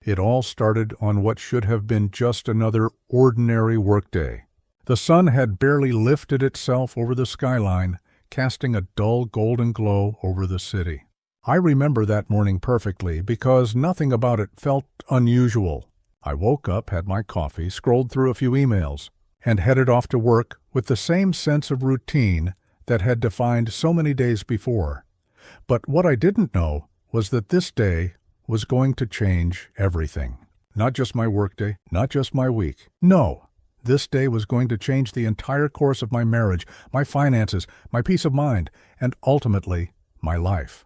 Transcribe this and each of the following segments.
It all started on what should have been just another ordinary workday. The sun had barely lifted itself over the skyline, casting a dull golden glow over the city. I remember that morning perfectly because nothing about it felt unusual. I woke up, had my coffee, scrolled through a few emails, and headed off to work with the same sense of routine that had defined so many days before. But what I didn't know was that this day was going to change everything. Not just my workday, not just my week. No, this day was going to change the entire course of my marriage, my finances, my peace of mind, and ultimately, my life.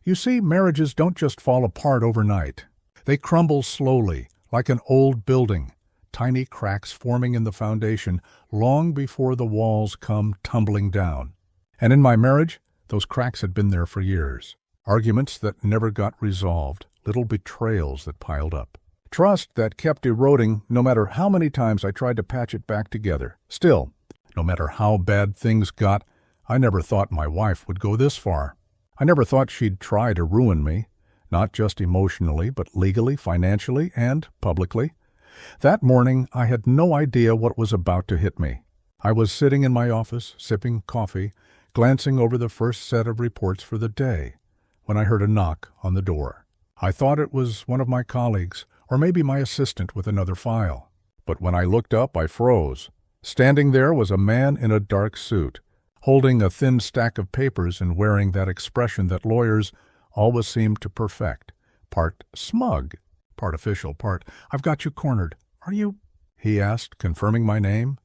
You see, marriages don't just fall apart overnight. They crumble slowly, like an old building, tiny cracks forming in the foundation long before the walls come tumbling down. And in my marriage, those cracks had been there for years. Arguments that never got resolved, little betrayals that piled up. Trust that kept eroding no matter how many times I tried to patch it back together. Still, no matter how bad things got, I never thought my wife would go this far. I never thought she'd try to ruin me, not just emotionally, but legally, financially, and publicly. That morning, I had no idea what was about to hit me. I was sitting in my office, sipping coffee, glancing over the first set of reports for the day, when I heard a knock on the door. I thought it was one of my colleagues, or maybe my assistant with another file. But when I looked up, I froze. Standing there was a man in a dark suit, holding a thin stack of papers and wearing that expression that lawyers always seem to perfect. Part smug, part official, part, "I've got you cornered. Are you?" he asked, confirming my name.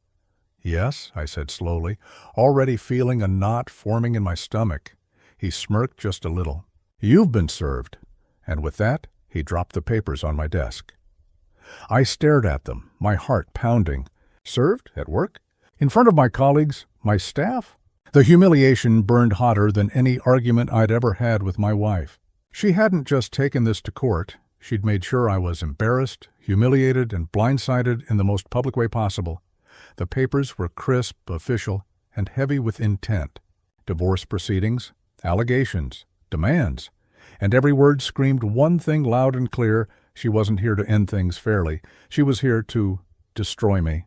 "Yes," I said slowly, already feeling a knot forming in my stomach. He smirked just a little. "You've been served." And with that, he dropped the papers on my desk. I stared at them, my heart pounding. Served? At work? In front of my colleagues? My staff? The humiliation burned hotter than any argument I'd ever had with my wife. She hadn't just taken this to court. She'd made sure I was embarrassed, humiliated, and blindsided in the most public way possible. The papers were crisp, official, and heavy with intent. Divorce proceedings, allegations, demands. And every word screamed one thing loud and clear: she wasn't here to end things fairly. She was here to destroy me.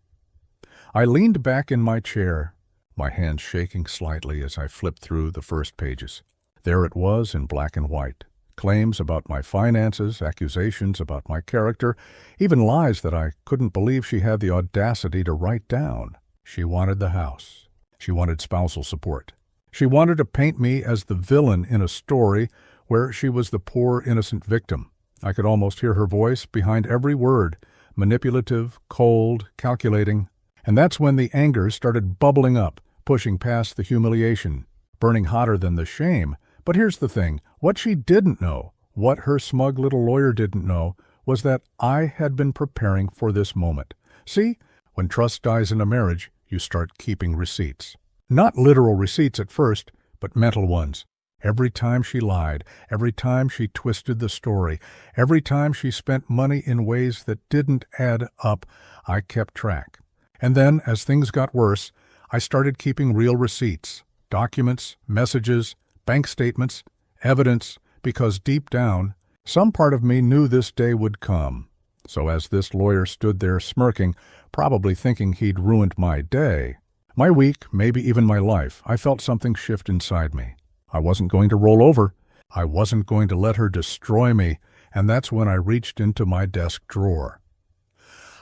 I leaned back in my chair, my hands shaking slightly as I flipped through the first pages. There it was in black and white. Claims about my finances, accusations about my character, even lies that I couldn't believe she had the audacity to write down. She wanted the house. She wanted spousal support. She wanted to paint me as the villain in a story where she was the poor, innocent victim. I could almost hear her voice behind every word, manipulative, cold, calculating. And that's when the anger started bubbling up, pushing past the humiliation, burning hotter than the shame. But here's the thing, what she didn't know, what her smug little lawyer didn't know, was that I had been preparing for this moment. See, when trust dies in a marriage, you start keeping receipts. Not literal receipts at first, but mental ones. Every time she lied, every time she twisted the story, every time she spent money in ways that didn't add up, I kept track. And then, as things got worse, I started keeping real receipts, documents, messages, bank statements, evidence, because deep down, some part of me knew this day would come. So as this lawyer stood there smirking, probably thinking he'd ruined my day, my week, maybe even my life, I felt something shift inside me. I wasn't going to roll over. I wasn't going to let her destroy me, and that's when I reached into my desk drawer.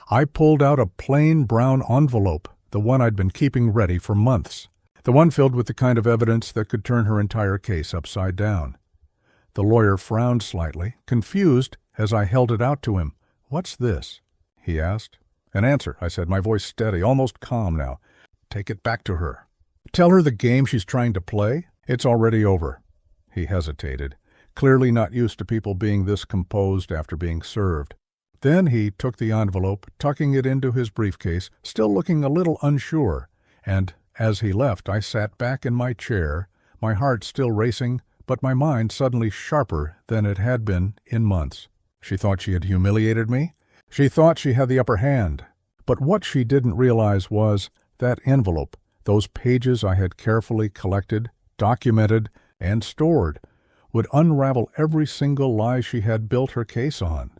I pulled out a plain brown envelope, the one I'd been keeping ready for months, the one filled with the kind of evidence that could turn her entire case upside down. The lawyer frowned slightly, confused as I held it out to him. "What's this?" he asked. "An answer," I said, my voice steady, almost calm now. "Take it back to her. Tell her the game she's trying to play. It's already over." He hesitated, clearly not used to people being this composed after being served. Then he took the envelope, tucking it into his briefcase, still looking a little unsure, and as he left, I sat back in my chair, my heart still racing, but my mind suddenly sharper than it had been in months. She thought she had humiliated me. She thought she had the upper hand. But what she didn't realize was that envelope, those pages I had carefully collected, documented, and stored, would unravel every single lie she had built her case on.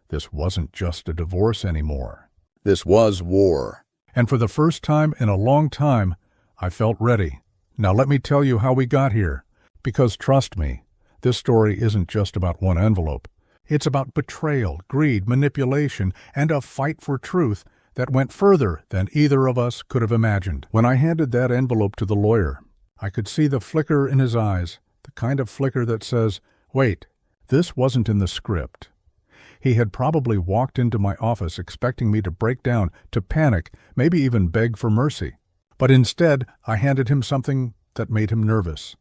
This wasn't just a divorce anymore. This was war. And for the first time in a long time, I felt ready. Now let me tell you how we got here. Because trust me, this story isn't just about one envelope. It's about betrayal, greed, manipulation, and a fight for truth that went further than either of us could have imagined. When I handed that envelope to the lawyer, I could see the flicker in his eyes, the kind of flicker that says, wait, this wasn't in the script. He had probably walked into my office expecting me to break down, to panic, maybe even beg for mercy. But instead, I handed him something that made him nervous.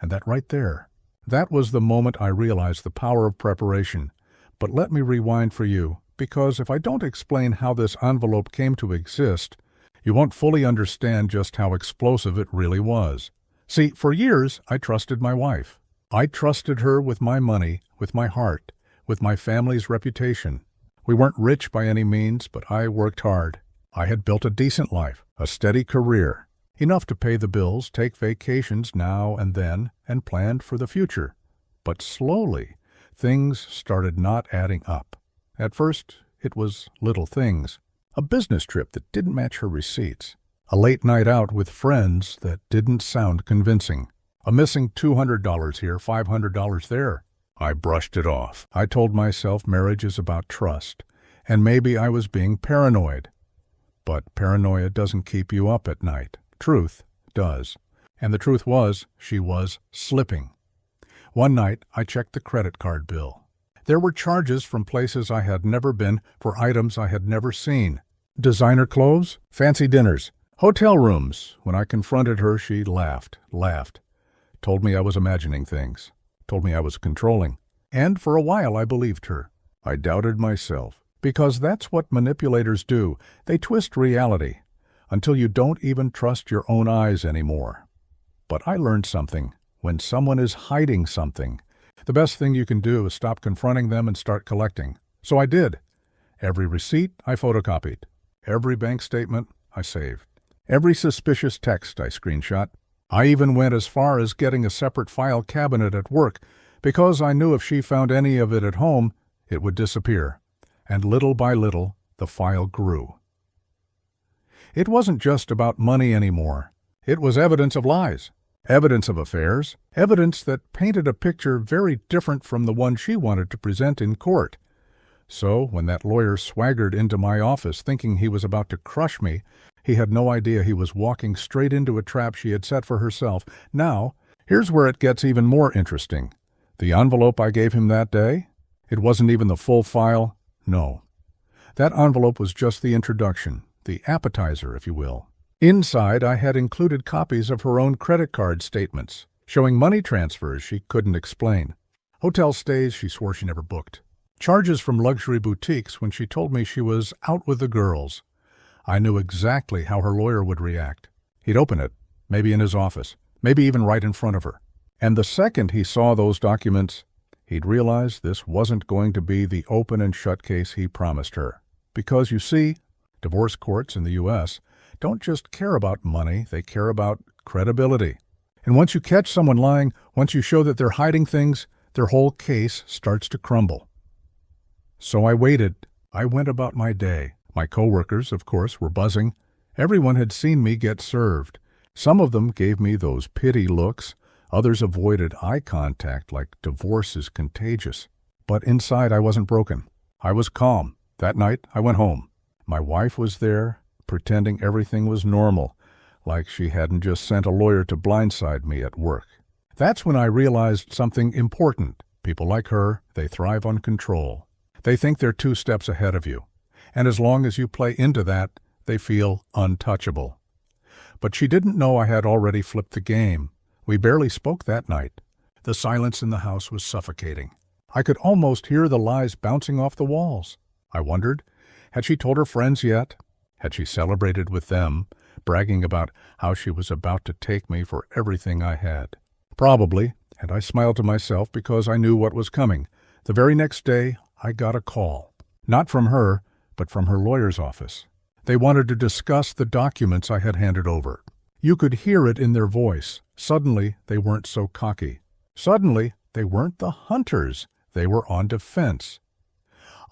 And that right there, that was the moment I realized the power of preparation. But let me rewind for you, because if I don't explain how this envelope came to exist, you won't fully understand just how explosive it really was. See, for years, I trusted my wife. I trusted her with my money, with my heart, with my family's reputation. We weren't rich by any means, but I worked hard. I had built a decent life, a steady career, enough to pay the bills, take vacations now and then, and planned for the future. But slowly, things started not adding up. At first, it was little things. A business trip that didn't match her receipts. A late night out with friends that didn't sound convincing. A missing $200 here, $500 there. I brushed it off. I told myself marriage is about trust, and maybe I was being paranoid. But paranoia doesn't keep you up at night. Truth does. And the truth was, she was slipping. One night, I checked the credit card bill. There were charges from places I had never been for items I had never seen. Designer clothes, fancy dinners, hotel rooms. When I confronted her, she laughed. Told me I was imagining things. Told me I was controlling. And for a while I believed her. I doubted myself. Because that's what manipulators do. They twist reality until you don't even trust your own eyes anymore. But I learned something. When someone is hiding something, the best thing you can do is stop confronting them and start collecting. So I did. Every receipt I photocopied. Every bank statement I saved. Every suspicious text I screenshot. I even went as far as getting a separate file cabinet at work because I knew if she found any of it at home, it would disappear. And little by little, the file grew. It wasn't just about money anymore. It was evidence of lies, evidence of affairs, evidence that painted a picture very different from the one she wanted to present in court. So when that lawyer swaggered into my office thinking he was about to crush me, he had no idea he was walking straight into a trap she had set for herself. Now, here's where it gets even more interesting. The envelope I gave him that day, it wasn't even the full file. No. That envelope was just the introduction, the appetizer, if you will. Inside, I had included copies of her own credit card statements, showing money transfers she couldn't explain, hotel stays she swore she never booked, charges from luxury boutiques when she told me she was out with the girls. I knew exactly how her lawyer would react. He'd open it, maybe in his office, maybe even right in front of her. And the second he saw those documents, he'd realize this wasn't going to be the open and shut case he promised her. Because, you see, divorce courts in the U.S. don't just care about money, they care about credibility. And once you catch someone lying, once you show that they're hiding things, their whole case starts to crumble. So I waited. I went about my day. My coworkers, of course, were buzzing. Everyone had seen me get served. Some of them gave me those pity looks. Others avoided eye contact like divorce is contagious. But inside I wasn't broken. I was calm. That night I went home. My wife was there, pretending everything was normal, like she hadn't just sent a lawyer to blindside me at work. That's when I realized something important. People like her, they thrive on control. They think they're 2 steps ahead of you. And as long as you play into that, they feel untouchable. But she didn't know I had already flipped the game. We barely spoke that night. The silence in the house was suffocating. I could almost hear the lies bouncing off the walls. I wondered, had she told her friends yet? Had she celebrated with them, bragging about how she was about to take me for everything I had? Probably, and I smiled to myself because I knew what was coming. The very next day, I got a call. Not from her, but from her lawyer's office. They wanted to discuss the documents I had handed over. You could hear it in their voice. Suddenly, they weren't so cocky. Suddenly, They weren't the hunters. They were on defense.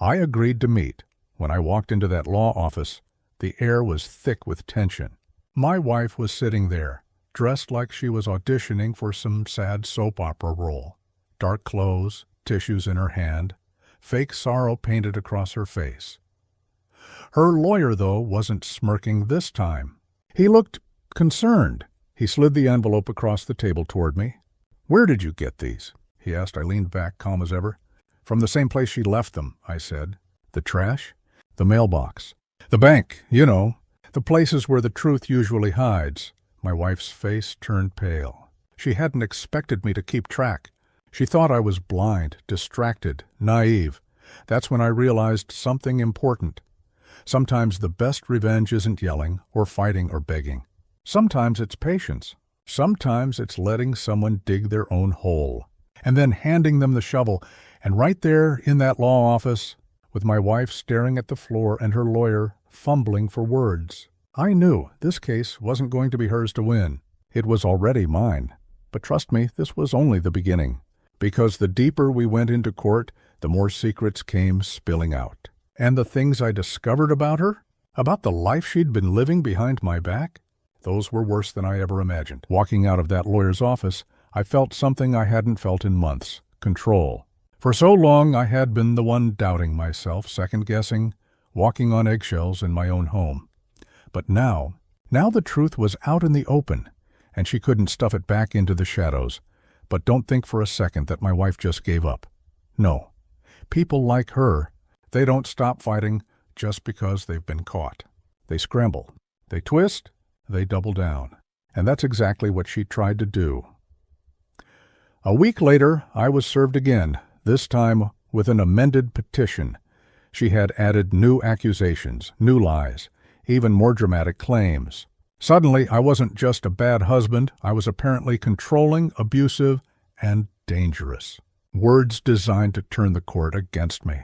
I agreed to meet. When I walked into that law office, the air was thick with tension. My wife was sitting there, dressed like she was auditioning for some sad soap opera role. Dark clothes, tissues in her hand, fake sorrow painted across her face. Her lawyer, though, wasn't smirking this time. He looked concerned. He slid the envelope across the table toward me. "Where did you get these?" he asked. I leaned back, calm as ever. "From the same place she left them," I said. "The trash?" "The mailbox." "The bank, you know. The places where the truth usually hides." My wife's face turned pale. She hadn't expected me to keep track. She thought I was blind, distracted, naive. That's when I realized something important. Sometimes the best revenge isn't yelling or fighting or begging. Sometimes it's patience. Sometimes it's letting someone dig their own hole and then handing them the shovel. And right there in that law office, with my wife staring at the floor and her lawyer fumbling for words, I knew this case wasn't going to be hers to win. It was already mine. But trust me, this was only the beginning. Because the deeper we went into court, the more secrets came spilling out. And the things I discovered about her, about the life she'd been living behind my back, those were worse than I ever imagined. Walking out of that lawyer's office, I felt something I hadn't felt in months: control. For so long I had been the one doubting myself, second-guessing, walking on eggshells in my own home. But now the truth was out in the open, and she couldn't stuff it back into the shadows. But don't think for a second that my wife just gave up. No. People like her, they don't stop fighting just because they've been caught. They scramble. They twist. They double down. And that's exactly what she tried to do. A week later, I was served again, this time with an amended petition. She had added new accusations, new lies, even more dramatic claims. Suddenly, I wasn't just a bad husband. I was apparently controlling, abusive, and dangerous. Words designed to turn the court against me.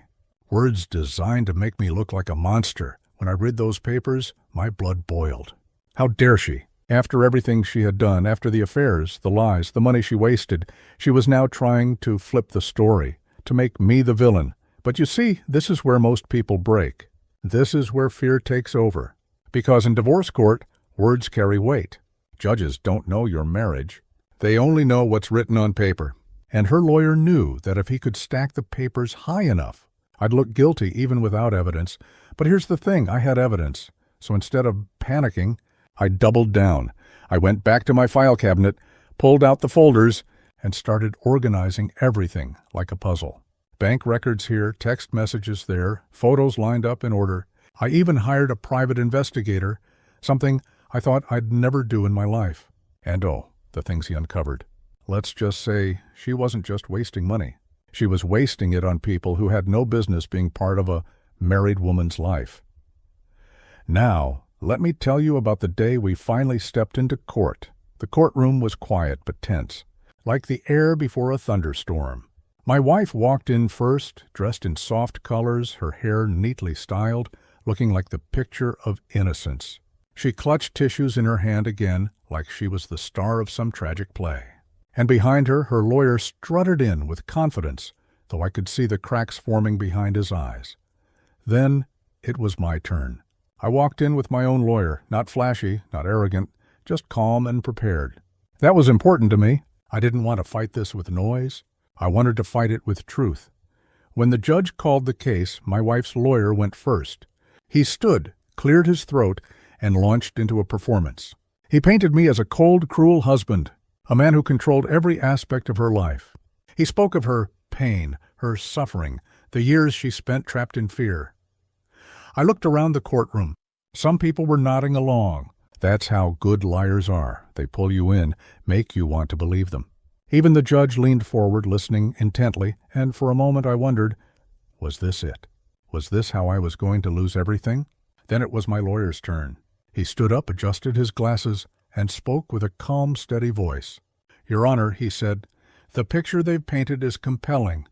Words designed to make me look like a monster. When I read those papers, my blood boiled. How dare she? After everything she had done, after the affairs, the lies, the money she wasted, she was now trying to flip the story, to make me the villain. But you see, this is where most people break. This is where fear takes over. Because in divorce court, words carry weight. Judges don't know your marriage. They only know what's written on paper. And her lawyer knew that if he could stack the papers high enough, I'd look guilty even without evidence. But here's the thing, I had evidence. So instead of panicking, I doubled down. I went back to my file cabinet, pulled out the folders, and started organizing everything like a puzzle. Bank records here, text messages there, photos lined up in order. I even hired a private investigator, something I thought I'd never do in my life. And the things he uncovered. Let's just say she wasn't just wasting money. She was wasting it on people who had no business being part of a married woman's life. Now, let me tell you about the day we finally stepped into court. The courtroom was quiet but tense, like the air before a thunderstorm. My wife walked in first, dressed in soft colors, her hair neatly styled, looking like the picture of innocence. She clutched tissues in her hand again, like she was the star of some tragic play. And behind her, her lawyer strutted in with confidence, though I could see the cracks forming behind his eyes. Then it was my turn. I walked in with my own lawyer, not flashy, not arrogant, just calm and prepared. That was important to me. I didn't want to fight this with noise. I wanted to fight it with truth. When the judge called the case, my wife's lawyer went first. He stood, cleared his throat, and launched into a performance. He painted me as a cold, cruel husband, a man who controlled every aspect of her life. He spoke of her pain, her suffering, the years she spent trapped in fear. I looked around the courtroom. Some people were nodding along. That's how good liars are. They pull you in, make you want to believe them. Even the judge leaned forward, listening intently, and for a moment I wondered, was this it? Was this how I was going to lose everything? Then it was my lawyer's turn. He stood up, adjusted his glasses, and spoke with a calm, steady voice. "Your Honor," he said, "the picture they've painted is compelling,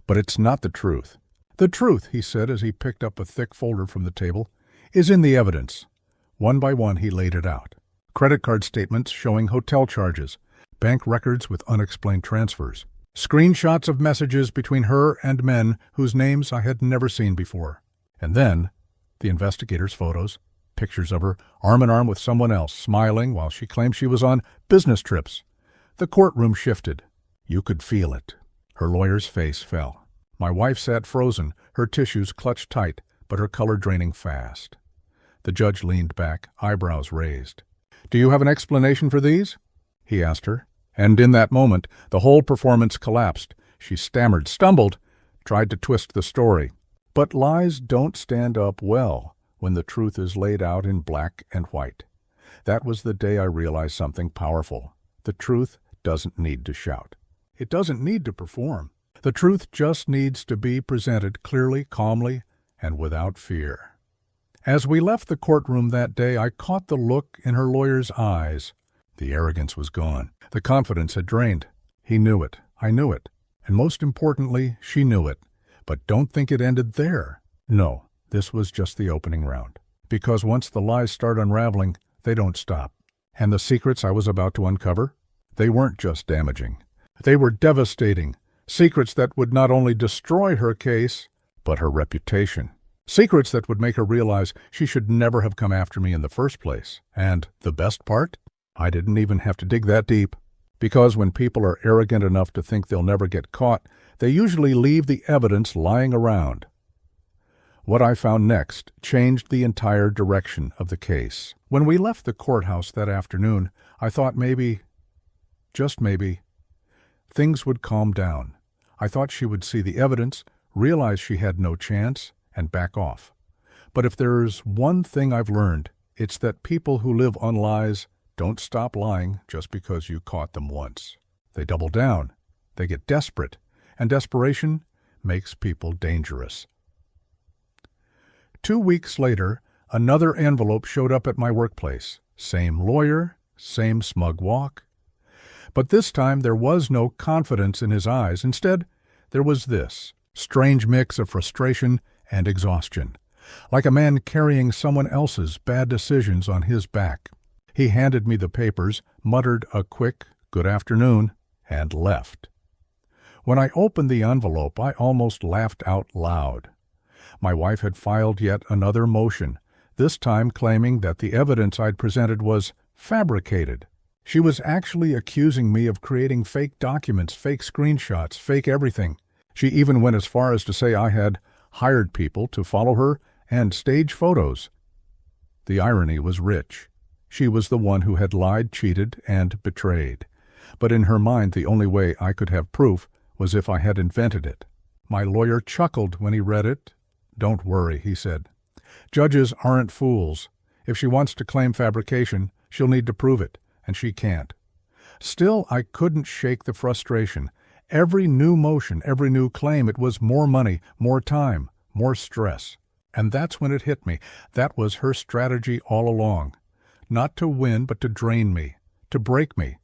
but it's not the truth. The truth," he said as he picked up a thick folder from the table, "is in the evidence." One by one he laid it out. Credit card statements showing hotel charges, bank records with unexplained transfers, Screenshots of messages between her and men whose names I had never seen before. And then, the investigator's photos, pictures of her arm in arm with someone else, smiling while she claimed she was on business trips. The courtroom shifted. You could feel it. Her lawyer's face fell. My wife sat frozen, her tissues clutched tight, but her color draining fast. The judge leaned back, eyebrows raised. "Do you have an explanation for these?" he asked her. And in that moment, the whole performance collapsed. She stammered, stumbled, tried to twist the story. But lies don't stand up well when the truth is laid out in black and white. That was the day I realized something powerful. The truth doesn't need to shout. It doesn't need to perform. The truth just needs to be presented clearly, calmly, and without fear. As we left the courtroom that day, I caught the look in her lawyer's eyes. The arrogance was gone. The confidence had drained. He knew it. I knew it. And most importantly, she knew it. But don't think it ended there. No, this was just the opening round. Because once the lies start unraveling, they don't stop. And the secrets I was about to uncover? They weren't just damaging. They were devastating. Secrets that would not only destroy her case, but her reputation. Secrets that would make her realize she should never have come after me in the first place. And the best part? I didn't even have to dig that deep. Because when people are arrogant enough to think they'll never get caught, they usually leave the evidence lying around. What I found next changed the entire direction of the case. When we left the courthouse that afternoon, I thought maybe, just maybe, things would calm down. I thought she would see the evidence, realize she had no chance, and back off. But if there's one thing I've learned, it's that people who live on lies don't stop lying just because you caught them once. They double down. They get desperate. And desperation makes people dangerous. 2 weeks later, another envelope showed up at my workplace. Same lawyer, same smug walk. But this time there was no confidence in his eyes. Instead, there was this strange mix of frustration and exhaustion, like a man carrying someone else's bad decisions on his back. He handed me the papers, muttered a quick, "Good afternoon," and left. When I opened the envelope, I almost laughed out loud. My wife had filed yet another motion, this time claiming that the evidence I'd presented was fabricated. She was actually accusing me of creating fake documents, fake screenshots, fake everything. She even went as far as to say I had hired people to follow her and stage photos. The irony was rich. She was the one who had lied, cheated, and betrayed. But in her mind, the only way I could have proof was if I had invented it. My lawyer chuckled when he read it. "Don't worry," he said. "Judges aren't fools. If she wants to claim fabrication, she'll need to prove it, and she can't." Still, I couldn't shake the frustration. Every new motion, every new claim, it was more money, more time, more stress. And that's when it hit me. That was her strategy all along. Not to win, but to drain me, to break me,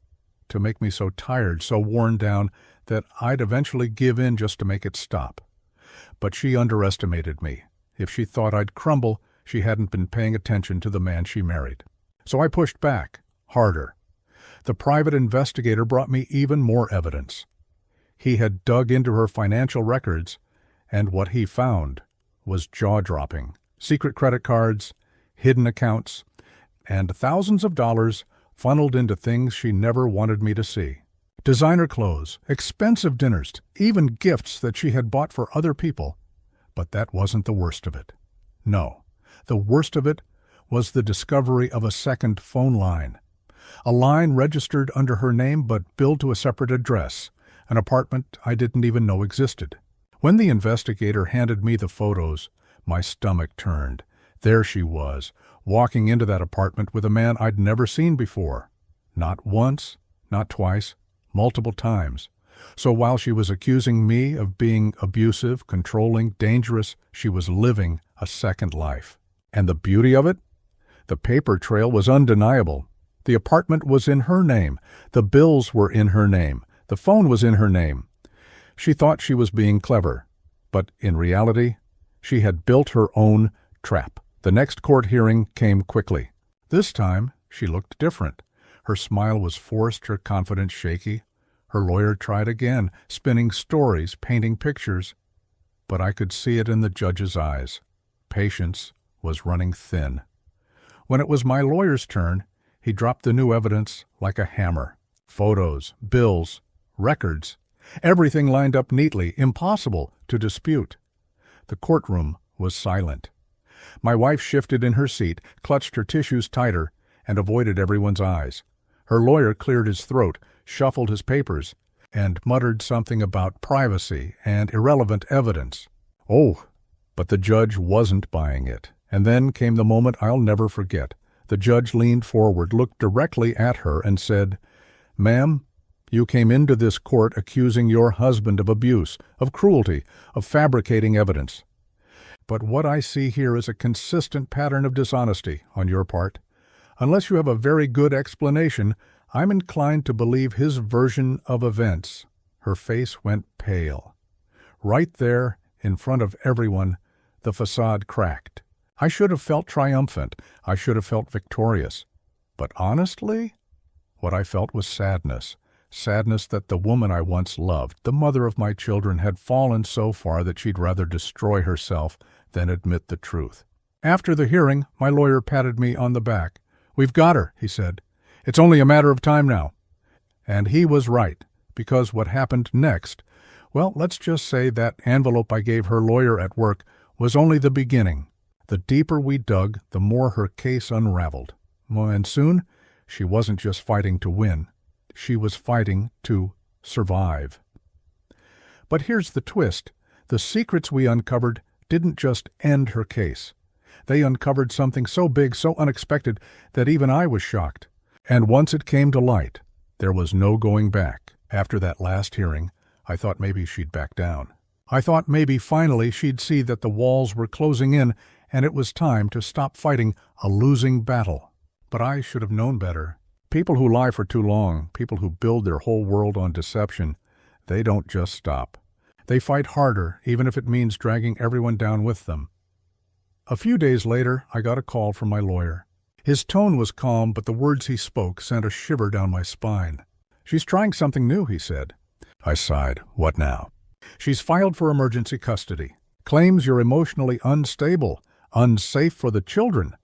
to make me so tired, so worn down, that I'd eventually give in just to make it stop. But she underestimated me. If she thought I'd crumble, she hadn't been paying attention to the man she married. So I pushed back, harder. The private investigator brought me even more evidence. He had dug into her financial records, and what he found was jaw-dropping. Secret credit cards, hidden accounts, and thousands of dollars funneled into things she never wanted me to see. Designer clothes, expensive dinners, even gifts that she had bought for other people. But that wasn't the worst of it. No, the worst of it was the discovery of a second phone line. A line registered under her name but billed to a separate address, an apartment I didn't even know existed. When the investigator handed me the photos, my stomach turned. There she was, walking into that apartment with a man I'd never seen before. Not once, not twice, multiple times. So while she was accusing me of being abusive, controlling, dangerous, she was living a second life. And the beauty of it? The paper trail was undeniable. The apartment was in her name. The bills were in her name. The phone was in her name. She thought she was being clever, but in reality, she had built her own trap. The next court hearing came quickly. This time, she looked different. Her smile was forced, her confidence shaky. Her lawyer tried again, spinning stories, painting pictures. But I could see it in the judge's eyes. Patience was running thin. When it was my lawyer's turn, he dropped the new evidence like a hammer. Photos, bills, records, everything lined up neatly, impossible to dispute. The courtroom was silent. My wife shifted in her seat, clutched her tissues tighter, and avoided everyone's eyes. Her lawyer cleared his throat, shuffled his papers, and muttered something about privacy and irrelevant evidence. Oh, but the judge wasn't buying it. And then came the moment I'll never forget. The judge leaned forward, looked directly at her, and said, "Ma'am, you came into this court accusing your husband of abuse, of cruelty, of fabricating evidence. But what I see here is a consistent pattern of dishonesty on your part. Unless you have a very good explanation, I'm inclined to believe his version of events." Her face went pale. Right there, in front of everyone, the facade cracked. I should have felt triumphant. I should have felt victorious. But honestly, what I felt was sadness. Sadness that the woman I once loved, the mother of my children, had fallen so far that she'd rather destroy herself than admit the truth. After the hearing, my lawyer patted me on the back. "We've got her," he said. "It's only a matter of time now." And he was right, because what happened next, well, let's just say that envelope I gave her lawyer at work was only the beginning. The deeper we dug, the more her case unraveled. And soon, she wasn't just fighting to win. She was fighting to survive. But here's the twist. The secrets we uncovered didn't just end her case. They uncovered something so big, so unexpected, that even I was shocked. And once it came to light, there was no going back. After that last hearing, I thought maybe she'd back down. I thought maybe finally she'd see that the walls were closing in and it was time to stop fighting a losing battle. But I should have known better. People who lie for too long, people who build their whole world on deception, they don't just stop. They fight harder, even if it means dragging everyone down with them. A few days later, I got a call from my lawyer. His tone was calm, but the words he spoke sent a shiver down my spine. "She's trying something new," he said. I sighed. "What now?" "She's filed for emergency custody. Claims you're emotionally unstable, unsafe for the children."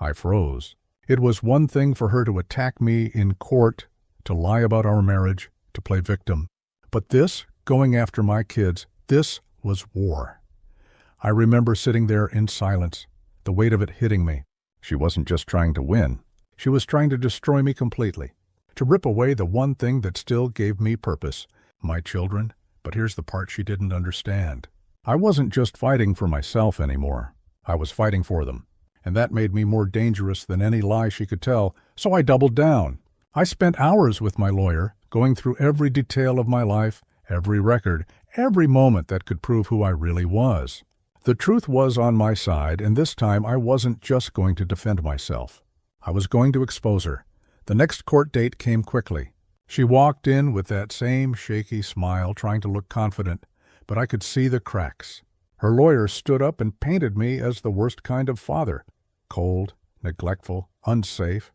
I froze. It was one thing for her to attack me in court, to lie about our marriage, to play victim. But this, going after my kids, this was war. I remember sitting there in silence, the weight of it hitting me. She wasn't just trying to win. She was trying to destroy me completely, to rip away the one thing that still gave me purpose, my children. But here's the part she didn't understand. I wasn't just fighting for myself anymore. I was fighting for them. And that made me more dangerous than any lie she could tell, so I doubled down. I spent hours with my lawyer, going through every detail of my life, every record, every moment that could prove who I really was. The truth was on my side, and this time I wasn't just going to defend myself. I was going to expose her. The next court date came quickly. She walked in with that same shaky smile, trying to look confident, but I could see the cracks. Her lawyer stood up and painted me as the worst kind of father. Cold, neglectful, unsafe.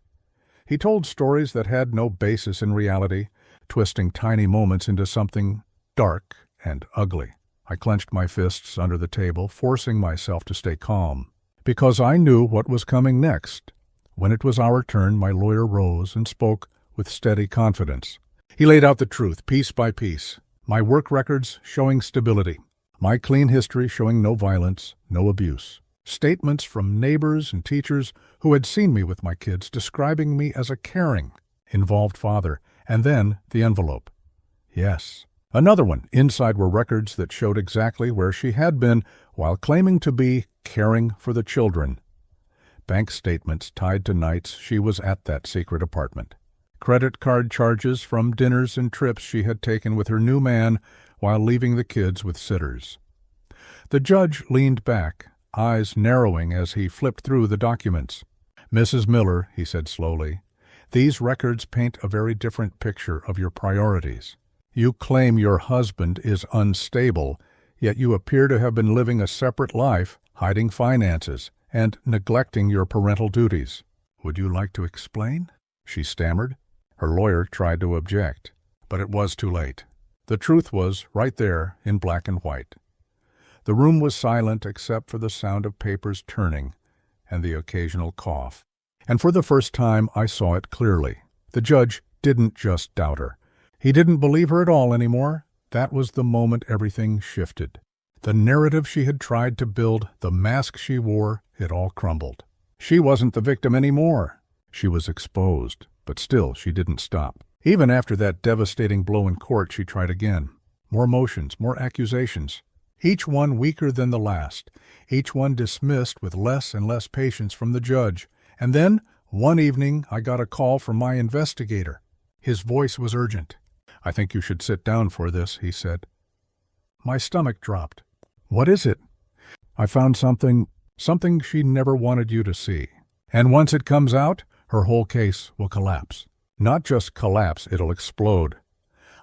He told stories that had no basis in reality, twisting tiny moments into something dark and ugly. I clenched my fists under the table, forcing myself to stay calm, because I knew what was coming next. When it was our turn, my lawyer rose and spoke with steady confidence. He laid out the truth, piece by piece. My work records showing stability. My clean history showing no violence, no abuse. Statements from neighbors and teachers who had seen me with my kids describing me as a caring, involved father. And then the envelope. Yes. Another one. Inside were records that showed exactly where she had been while claiming to be caring for the children. Bank statements tied to nights she was at that secret apartment. Credit card charges from dinners and trips she had taken with her new man while leaving the kids with sitters. The judge leaned back, eyes narrowing as he flipped through the documents. "Mrs. Miller," he said slowly, "these records paint a very different picture of your priorities. You claim your husband is unstable, yet you appear to have been living a separate life, hiding finances, and neglecting your parental duties. Would you like to explain?" She stammered. Her lawyer tried to object. But it was too late. The truth was right there in black and white. The room was silent except for the sound of papers turning and the occasional cough. And for the first time I saw it clearly. The judge didn't just doubt her. He didn't believe her at all anymore. That was the moment everything shifted. The narrative she had tried to build, the mask she wore, it all crumbled. She wasn't the victim anymore. She was exposed, but still she didn't stop. Even after that devastating blow in court, she tried again. More motions, more accusations. Each one weaker than the last. Each one dismissed with less and less patience from the judge. And then, one evening, I got a call from my investigator. His voice was urgent. "I think you should sit down for this," he said. My stomach dropped. "What is it?" "I found something she never wanted you to see. And once it comes out, her whole case will collapse. Not just collapse, it'll explode."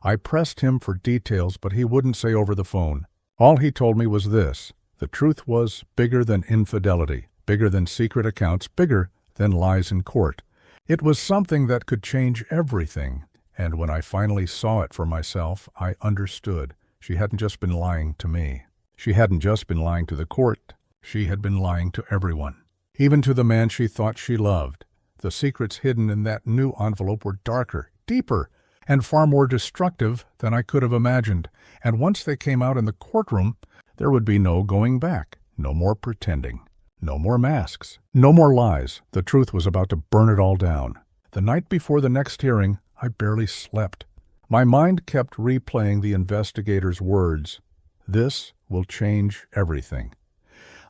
I pressed him for details, but he wouldn't say over the phone. All he told me was this: the truth was bigger than infidelity, bigger than secret accounts, bigger than lies in court. It was something that could change everything. And when I finally saw it for myself, I understood. She hadn't just been lying to me. She hadn't just been lying to the court. She had been lying to everyone, even to the man she thought she loved. The secrets hidden in that new envelope were darker, deeper, and far more destructive than I could have imagined. And once they came out in the courtroom, there would be no going back, no more pretending, no more masks, no more lies. The truth was about to burn it all down. The night before the next hearing, I barely slept. My mind kept replaying the investigator's words. This will change everything.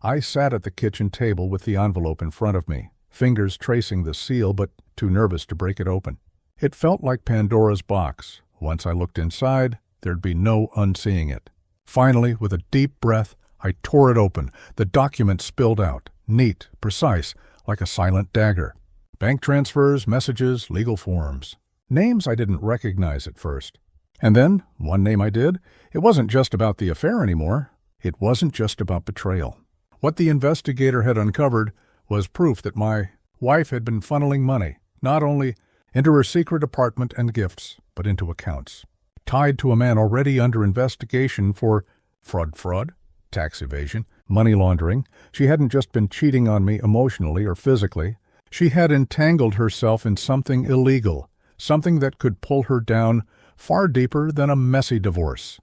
I sat at the kitchen table with the envelope in front of me, fingers tracing the seal, but too nervous to break it open. It felt like Pandora's box. Once I looked inside, there'd be no unseeing it. Finally, with a deep breath, I tore it open. The document spilled out, neat, precise, like a silent dagger. Bank transfers, messages, legal forms. Names I didn't recognize at first. And then, one name I did. It wasn't just about the affair anymore. It wasn't just about betrayal. What the investigator had uncovered was proof that my wife had been funneling money, not only into her secret apartment and gifts, but into accounts, tied to a man already under investigation for fraud, tax evasion, money laundering. She hadn't just been cheating on me emotionally or physically. She had entangled herself in something illegal, something that could pull her down far deeper than a messy divorce.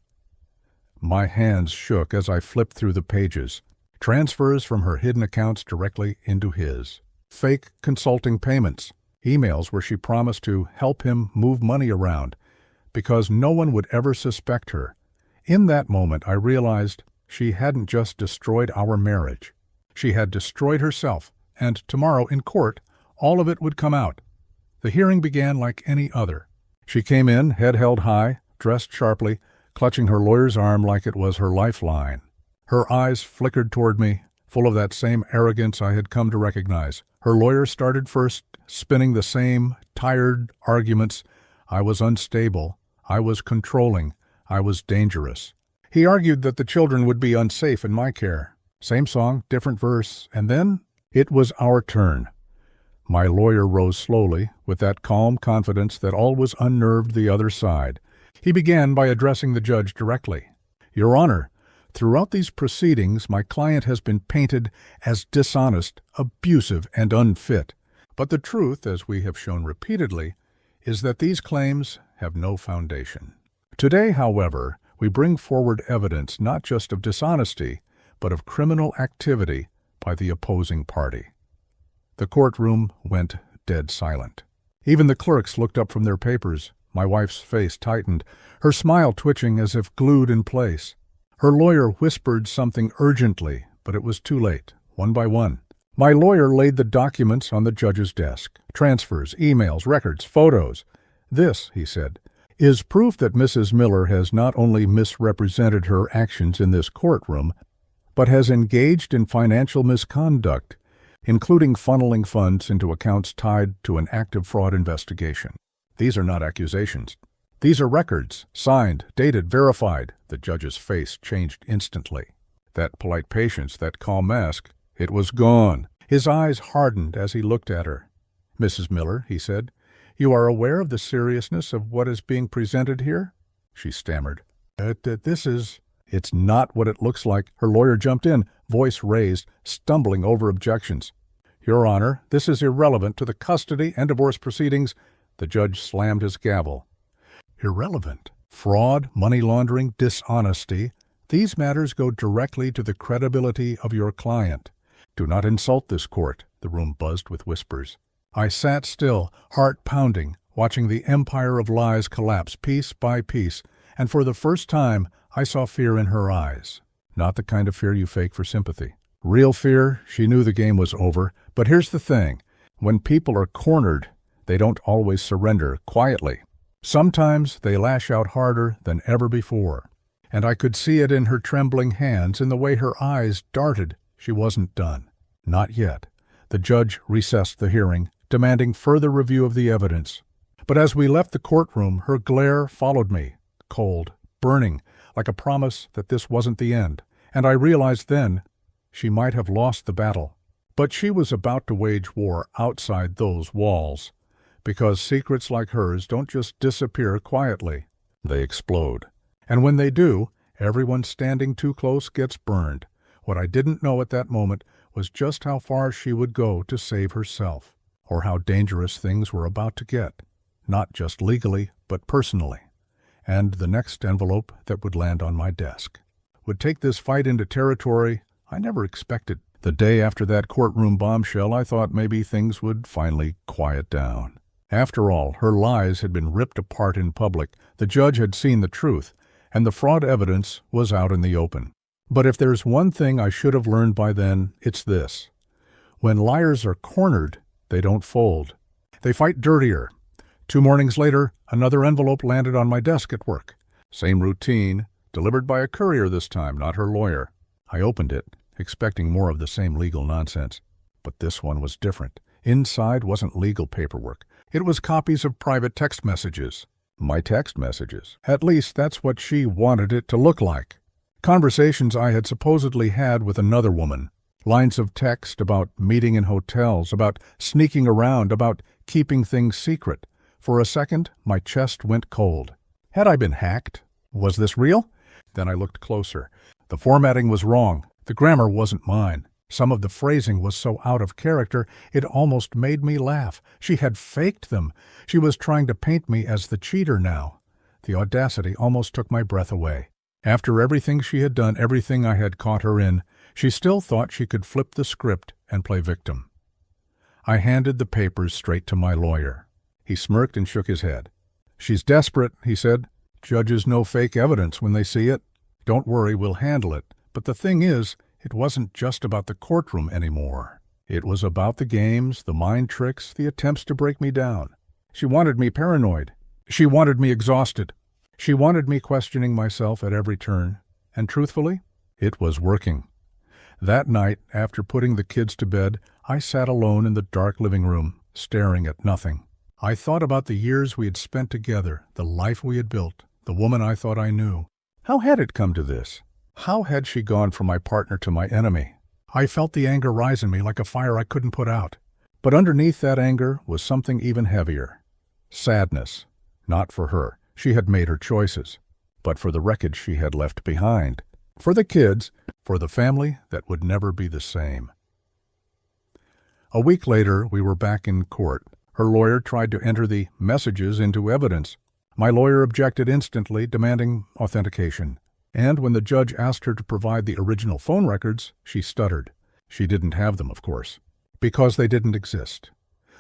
My hands shook as I flipped through the pages. Transfers from her hidden accounts directly into his. Fake consulting payments. Emails where she promised to help him move money around because no one would ever suspect her. In that moment, I realized she hadn't just destroyed our marriage. She had destroyed herself, and tomorrow in court, all of it would come out. The hearing began like any other. She came in, head held high, dressed sharply, clutching her lawyer's arm like it was her lifeline. Her eyes flickered toward me, full of that same arrogance I had come to recognize. Her lawyer started first, spinning the same tired arguments. I was unstable. I was controlling. I was dangerous. He argued that the children would be unsafe in my care. Same song, different verse, and then it was our turn. My lawyer rose slowly, with that calm confidence that always unnerved the other side. He began by addressing the judge directly. "Your Honor, throughout these proceedings, my client has been painted as dishonest, abusive, and unfit. But the truth, as we have shown repeatedly, is that these claims have no foundation. Today, however, we bring forward evidence not just of dishonesty, but of criminal activity by the opposing party." The courtroom went dead silent. Even the clerks looked up from their papers. My wife's face tightened, her smile twitching as if glued in place. Her lawyer whispered something urgently, but it was too late. One by one, my lawyer laid the documents on the judge's desk. Transfers, emails, records, photos. "This," he said, "is proof that Mrs. Miller has not only misrepresented her actions in this courtroom, but has engaged in financial misconduct, including funneling funds into accounts tied to an active fraud investigation. These are not accusations. These are records, signed, dated, verified." The judge's face changed instantly. That polite patience, that calm mask, it was gone. His eyes hardened as he looked at her. "Mrs. Miller," he said, You are aware of the seriousness of what is being presented here?" She stammered. This is—" "It's not what it looks like." Her lawyer jumped in, voice raised, stumbling over objections. "Your Honor, this is irrelevant to the custody and divorce proceedings." The judge slammed his gavel. "Irrelevant? Fraud, money laundering, dishonesty. These matters go directly to the credibility of your client. Do not insult this court." The room buzzed with whispers. I sat still, heart pounding, watching the empire of lies collapse piece by piece, and for the first time I saw fear in her eyes. Not the kind of fear you fake for sympathy. Real fear. She knew the game was over. But here's the thing. When people are cornered, they don't always surrender quietly. Sometimes they lash out harder than ever before. And I could see it in her trembling hands, in the way her eyes darted. She wasn't done. Not yet. The judge recessed the hearing, demanding further review of the evidence. But as we left the courtroom, her glare followed me, cold, burning, like a promise that this wasn't the end. And I realized then she might have lost the battle. But she was about to wage war outside those walls, because secrets like hers don't just disappear quietly. They explode. And when they do, everyone standing too close gets burned. What I didn't know at that moment was just how far she would go to save herself, or how dangerous things were about to get, not just legally, but personally. And the next envelope that would land on my desk would take this fight into territory I never expected. The day after that courtroom bombshell, I thought maybe things would finally quiet down. After all, her lies had been ripped apart in public, the judge had seen the truth, and the fraud evidence was out in the open. But if there's one thing I should have learned by then, it's this. When liars are cornered, they don't fold. They fight dirtier. 2 mornings later, another envelope landed on my desk at work. Same routine, delivered by a courier this time, not her lawyer. I opened it, expecting more of the same legal nonsense. But this one was different. Inside wasn't legal paperwork. It was copies of private text messages. My text messages. At least that's what she wanted it to look like. Conversations I had supposedly had with another woman. Lines of text about meeting in hotels, about sneaking around, about keeping things secret. For a second, my chest went cold. Had I been hacked? Was this real? Then I looked closer. The formatting was wrong. The grammar wasn't mine. Some of the phrasing was so out of character, it almost made me laugh. She had faked them. She was trying to paint me as the cheater now. The audacity almost took my breath away. After everything she had done, everything I had caught her in, she still thought she could flip the script and play victim. I handed the papers straight to my lawyer. He smirked and shook his head. "She's desperate," he said. "Judges know fake evidence when they see it. Don't worry, we'll handle it." But the thing is, it wasn't just about the courtroom anymore. It was about the games, the mind tricks, the attempts to break me down. She wanted me paranoid. She wanted me exhausted. She wanted me questioning myself at every turn. And truthfully, it was working. That night, after putting the kids to bed, I sat alone in the dark living room, staring at nothing. I thought about the years we had spent together, the life we had built, the woman I thought I knew. How had it come to this? How had she gone from my partner to my enemy? I felt the anger rise in me like a fire I couldn't put out. But underneath that anger was something even heavier. Sadness. Not for her. She had made her choices. But for the wreckage she had left behind. For the kids. For the family that would never be the same. A week later, we were back in court. Her lawyer tried to enter the messages into evidence. My lawyer objected instantly, demanding authentication. And when the judge asked her to provide the original phone records, she stuttered. She didn't have them, of course, because they didn't exist.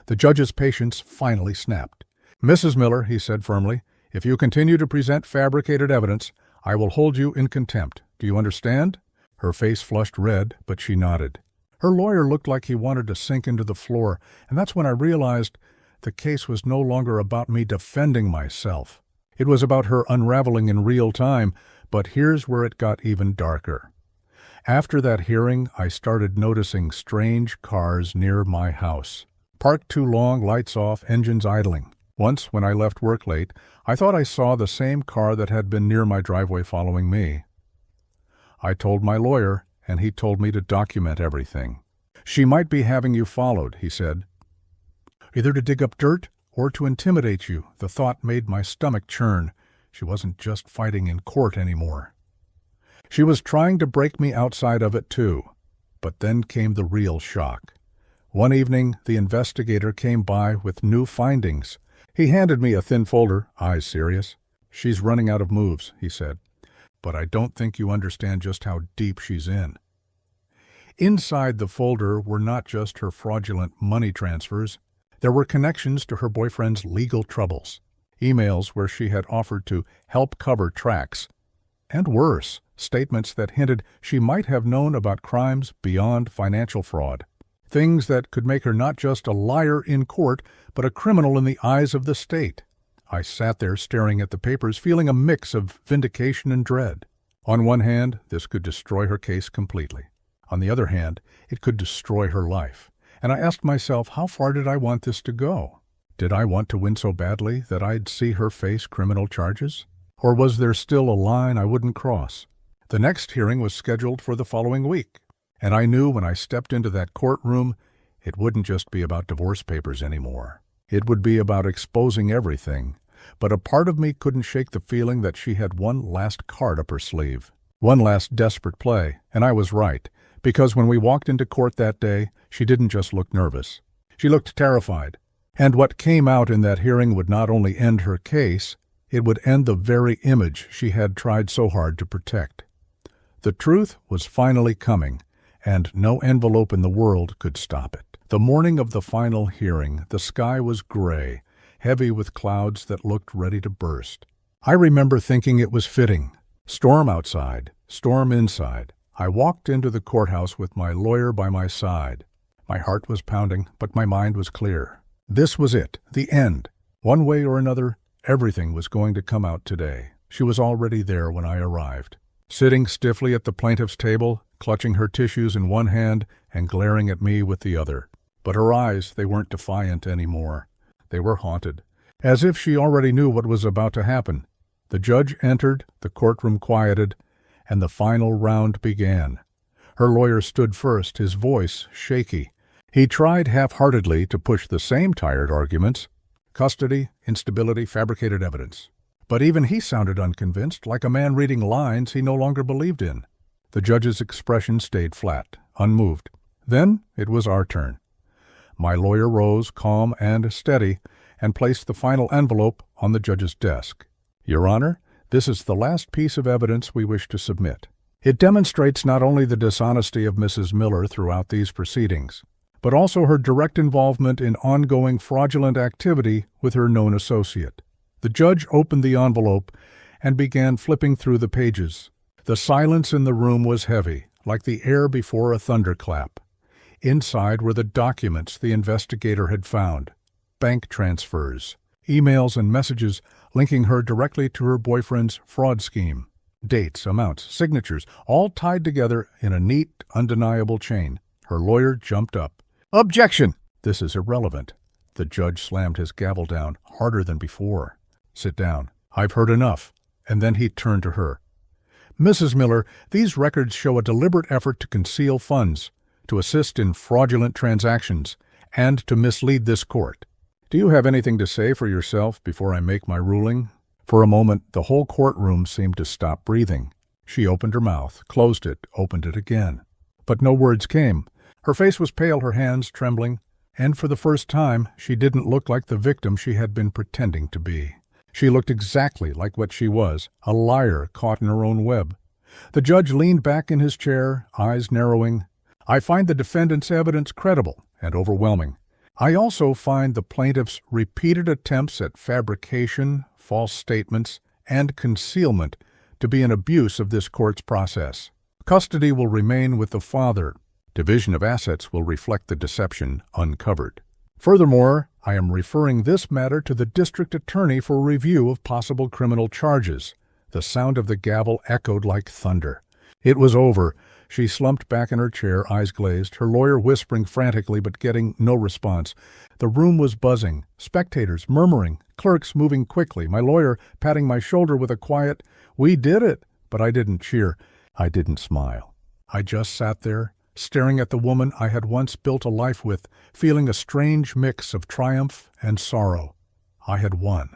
The judge's patience finally snapped. "Mrs. Miller," he said firmly, "if you continue to present fabricated evidence, I will hold you in contempt. Do you understand?" Her face flushed red, but she nodded. Her lawyer looked like he wanted to sink into the floor, and that's when I realized the case was no longer about me defending myself. It was about her unraveling in real time. But here's where it got even darker. After that hearing, I started noticing strange cars near my house. Parked too long, lights off, engines idling. Once, when I left work late, I thought I saw the same car that had been near my driveway following me. I told my lawyer, and he told me to document everything. "She might be having you followed," he said, "either to dig up dirt or to intimidate you. The thought made my stomach churn. She wasn't just fighting in court anymore. She was trying to break me outside of it too. But then came the real shock. One evening, the investigator came by with new findings. He handed me a thin folder, eyes serious. "She's running out of moves," he said. "But I don't think you understand just how deep she's in." Inside the folder were not just her fraudulent money transfers. There were connections to her boyfriend's legal troubles, emails where she had offered to help cover tracks, and worse, statements that hinted she might have known about crimes beyond financial fraud. Things that could make her not just a liar in court, but a criminal in the eyes of the state. I sat there staring at the papers, feeling a mix of vindication and dread. On one hand, this could destroy her case completely. On the other hand, it could destroy her life. And I asked myself, how far did I want this to go? Did I want to win so badly that I'd see her face criminal charges? Or was there still a line I wouldn't cross? The next hearing was scheduled for the following week, and I knew when I stepped into that courtroom, it wouldn't just be about divorce papers anymore. It would be about exposing everything. But a part of me couldn't shake the feeling that she had one last card up her sleeve, one last desperate play, and I was right. Because when we walked into court that day, she didn't just look nervous. She looked terrified. And what came out in that hearing would not only end her case, it would end the very image she had tried so hard to protect. The truth was finally coming, and no envelope in the world could stop it. The morning of the final hearing, the sky was gray, heavy with clouds that looked ready to burst. I remember thinking it was fitting. Storm outside, storm inside. I walked into the courthouse with my lawyer by my side. My heart was pounding, but my mind was clear. This was it, the end. One way or another, everything was going to come out today. She was already there when I arrived, sitting stiffly at the plaintiff's table, clutching her tissues in one hand and glaring at me with the other. But her eyes, they weren't defiant anymore. They were haunted, as if she already knew what was about to happen. The judge entered, the courtroom quieted, and the final round began. Her lawyer stood first, his voice shaky. He tried half-heartedly to push the same tired arguments: custody, instability, fabricated evidence. But even he sounded unconvinced, like a man reading lines he no longer believed in. The judge's expression stayed flat, unmoved. Then it was our turn. My lawyer rose, calm and steady, and placed the final envelope on the judge's desk. "Your Honor, this is the last piece of evidence we wish to submit. It demonstrates not only the dishonesty of Mrs. Miller throughout these proceedings, but also her direct involvement in ongoing fraudulent activity with her known associate." The judge opened the envelope and began flipping through the pages. The silence in the room was heavy, like the air before a thunderclap. Inside were the documents the investigator had found: bank transfers, emails and messages linking her directly to her boyfriend's fraud scheme. Dates, amounts, signatures, all tied together in a neat, undeniable chain. Her lawyer jumped up. "Objection! This is irrelevant." The judge slammed his gavel down harder than before. "Sit down. I've heard enough." And then he turned to her. "Mrs. Miller, these records show a deliberate effort to conceal funds, to assist in fraudulent transactions, and to mislead this court. Do you have anything to say for yourself before I make my ruling?" For a moment, the whole courtroom seemed to stop breathing. She opened her mouth, closed it, opened it again. But no words came. Her face was pale, her hands trembling, and for the first time, she didn't look like the victim she had been pretending to be. She looked exactly like what she was, a liar caught in her own web. The judge leaned back in his chair, eyes narrowing. "I find the defendant's evidence credible and overwhelming. I also find the plaintiff's repeated attempts at fabrication, false statements, and concealment to be an abuse of this court's process. Custody will remain with the father. Division of assets will reflect the deception uncovered. Furthermore, I am referring this matter to the district attorney for review of possible criminal charges." The sound of the gavel echoed like thunder. It was over. She slumped back in her chair, eyes glazed, her lawyer whispering frantically but getting no response. The room was buzzing, spectators murmuring, clerks moving quickly, my lawyer patting my shoulder with a quiet, "We did it," but I didn't cheer. I didn't smile. I just sat there, staring at the woman I had once built a life with, feeling a strange mix of triumph and sorrow. I had won.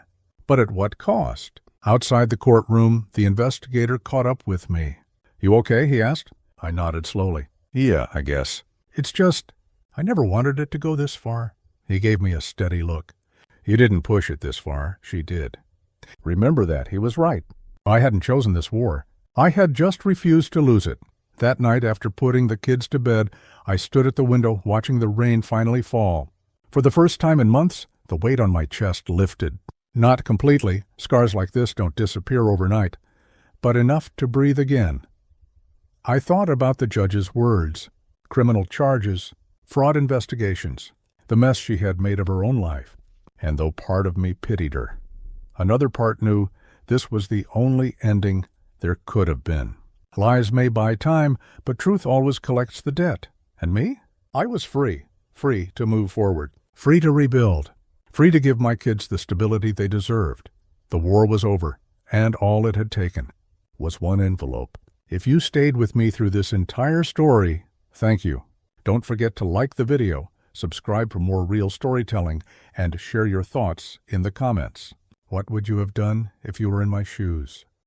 But at what cost? Outside the courtroom, the investigator caught up with me. "You okay?" he asked. I nodded slowly. "Yeah, I guess. It's just, I never wanted it to go this far." He gave me a steady look. "You didn't push it this far. She did." Remember that. He was right. I hadn't chosen this war. I had just refused to lose it. That night, after putting the kids to bed, I stood at the window watching the rain finally fall. For the first time in months, the weight on my chest lifted. Not completely. Scars like this don't disappear overnight. But enough to breathe again. I thought about the judge's words. Criminal charges, fraud investigations, the mess she had made of her own life. And though part of me pitied her, another part knew this was the only ending there could have been. Lies may buy time, but truth always collects the debt. And me? I was free. Free to move forward. Free to rebuild. Free to give my kids the stability they deserved. The war was over, and all it had taken was one envelope. If you stayed with me through this entire story, thank you. Don't forget to like the video, subscribe for more real storytelling, and share your thoughts in the comments. What would you have done if you were in my shoes?